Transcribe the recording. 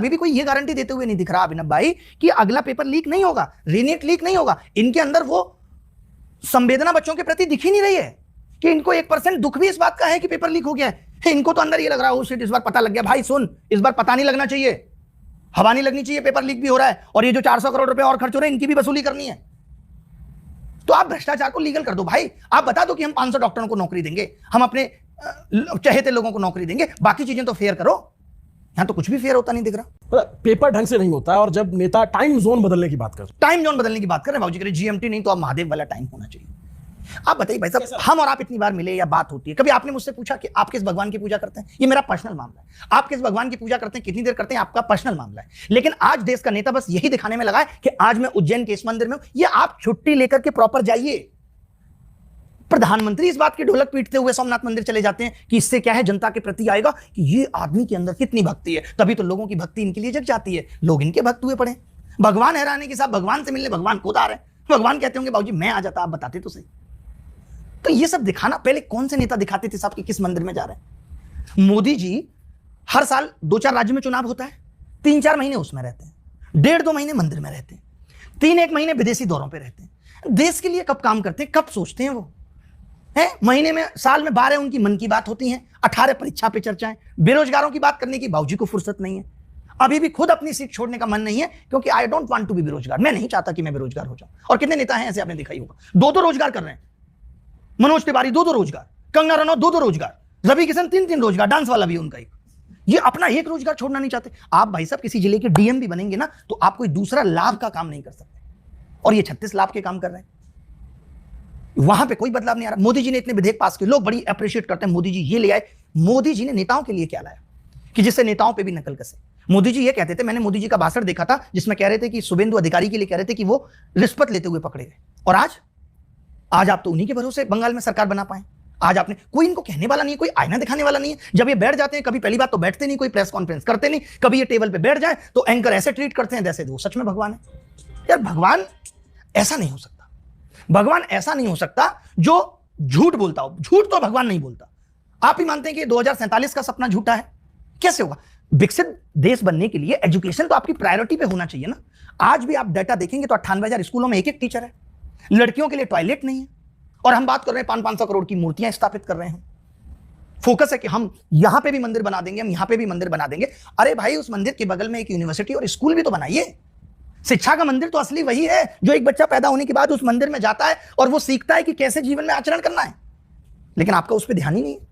अभी भी कोई ये गारंटी देते हुए नहीं दिख रहा अभिनव भाई कि अगला पेपर लीक नहीं होगा, रीनीट लीक नहीं होगा। इनके अंदर वो संवेदना बच्चों के प्रति दिख ही नहीं रही है कि इनको 1% दुख भी इस बात का है कि पेपर लीक हो गया है। इनको तो अंदर ये लग रहा है, ओ शिट, इस बार पता लग गया। भाई सुन, इस बार पता नहीं लगना चाहिए, हवा नहीं लगनी चाहिए, पेपर लीक भी हो रहा है और ये जो 400 करोड़ रुपए और खर्च हो रहे हैं इनकी भी वसूली करनी है। तो आप भ्रष्टाचार को लीगल कर दो भाई। आप बता दो कि हम 500 डॉक्टरों को नौकरी देंगे, हम अपने चहेते लोगों को नौकरी देंगे, बाकी चीजें तो फेयर करो। यहां तो कुछ भी फेयर होता नहीं दिख रहा। पेपर ढंग से नहीं होता है। और जब नेता टाइम जोन बदलने की बात कर टाइम जोन बदलने की बात कर रहे हैं, बाबूजी कह रहे जीएमटी नहीं तो अब महादेव वाला टाइम होना चाहिए। आप बताइए भाई साहब, हम और आप इतनी बार मिले या बात होती है, कभी आपने मुझसे पूछा कि आप किस भगवान की पूजा करते हैं? ये मेरा पर्सनल मामला है। आप किस भगवान की पूजा करते हैं, कितनी देर करते हैं, आपका पर्सनल मामला है। लेकिन आज देश का नेता बस यही दिखाने में लगा है कि आज मैं उज्जैन के इस मंदिर में हूं। ये आप छुट्टी लेकर के प्रॉपर जाइए। प्रधानमंत्री इस बात की ढोलक पीटते हुए सोमनाथ मंदिर चले जाते हैं कि इससे क्या है, जनता के प्रति आएगा कि ये आदमी के अंदर कितनी भक्ति है, तभी तो लोगों की भक्ति इनके लिए जग जाती है, लोग इनके भक्त हुए पड़े। भगवान हैरानी के साथ भगवान से मिलने भगवान खुद आ रहे हैं। भगवान कहते होंगे बाबूजी मैं आ जाता, आप बताते तो सही। तो ये सब दिखाना, पहले कौन से नेता दिखाते थे साहब कि किस मंदिर में जा रहे हैं? मोदी जी हर साल 2-4 राज्य में चुनाव होता है, 3-4 महीने उसमें रहते हैं, 1.5-2 महीने मंदिर में रहते हैं, 3-1 महीने विदेशी दौरों पे रहते हैं। देश के लिए कब काम करते हैं, कब सोचते हैं वो है? महीने में, साल में 12 उनकी मन की बात होती है, 18 परीक्षा पे चर्चाएं। बेरोजगारों की बात करने की बाबूजी को फुर्सत नहीं है। अभी भी खुद अपनी सीट छोड़ने का मन नहीं है, क्योंकि I don't want to be बेरोजगार। मैं नहीं चाहता कि मैं बेरोजगार हो जाऊं। और कितने नेता हैं ऐसे, आपने देखा ही होगा, 2-2 रोजगार कर रहे हैं। मनोज तिवारी 2-2 रोजगार, कंगना रनौत 2-2 रोजगार, रवि किशन 3-3 रोजगार, डांस वाला भी उनका ही। ये अपना एक रोजगार छोड़ना नहीं चाहते। आप भाई साहब किसी जिले के डीएम भी बनेंगे ना, तो आप कोई दूसरा लाभ का काम नहीं कर सकते, और ये 36 लाभ के काम कर रहे हैं। वहां पे कोई बदलाव नहीं आ रहा। मोदी जी ने इतने विधेयक पास किए, लोग बड़ी अप्रिशिएट करते हैं, मोदी जी ये ले आए। मोदी जी ने नेताओं के लिए क्या लाया कि जिससे नेताओं पे भी नकल कसे? मोदी जी ये कहते थे, मैंने मोदी जी का भाषण देखा था जिसमें कह रहे थे कि शुभेंदु अधिकारी के लिए कह रहे थे कि वो रिश्वत लेते हुए पकड़े गए। और आज आप तो उन्हीं के भरोसे बंगाल में सरकार बना पाए। आज आपने, कोई इनको कहने वाला नहीं है, कोई आईना दिखाने वाला नहीं है। जब ये बैठ जाते हैं, कभी पहली बात तो बैठते नहीं, कोई प्रेस कॉन्फ्रेंस करते नहीं, कभी ये टेबल पे बैठ जाए तो एंकर ऐसे ट्रीट करते हैं जैसे वो सच में भगवान है। यार भगवान ऐसा नहीं हो सकता। भगवान ऐसा नहीं हो सकता जो झूठ बोलता हो। झूठ तो भगवान नहीं बोलता। आप ही मानते हैं कि 2047 का सपना झूठा है? कैसे होगा? विकसित देश बनने के लिए एजुकेशन तो आपकी प्रायोरिटी पे होना चाहिए ना। आज भी आप डाटा देखेंगे तो 98,000 स्कूलों में एक टीचर है, लड़कियों के लिए टॉयलेट नहीं है, और हम बात कर रहे हैं 500 करोड़ की मूर्तियां स्थापित कर रहे हैं। फोकस है कि हम यहां पे भी मंदिर बना देंगे, हम यहां पे भी मंदिर बना देंगे। अरे भाई, उस मंदिर के बगल में एक यूनिवर्सिटी और स्कूल भी तो बनाइए। शिक्षा का मंदिर तो असली वही है जो एक बच्चा पैदा होने के बाद उस मंदिर में जाता है और वो सीखता है कि कैसे जीवन में आचरण करना है। लेकिन आपका उस पर ध्यान ही नहीं है।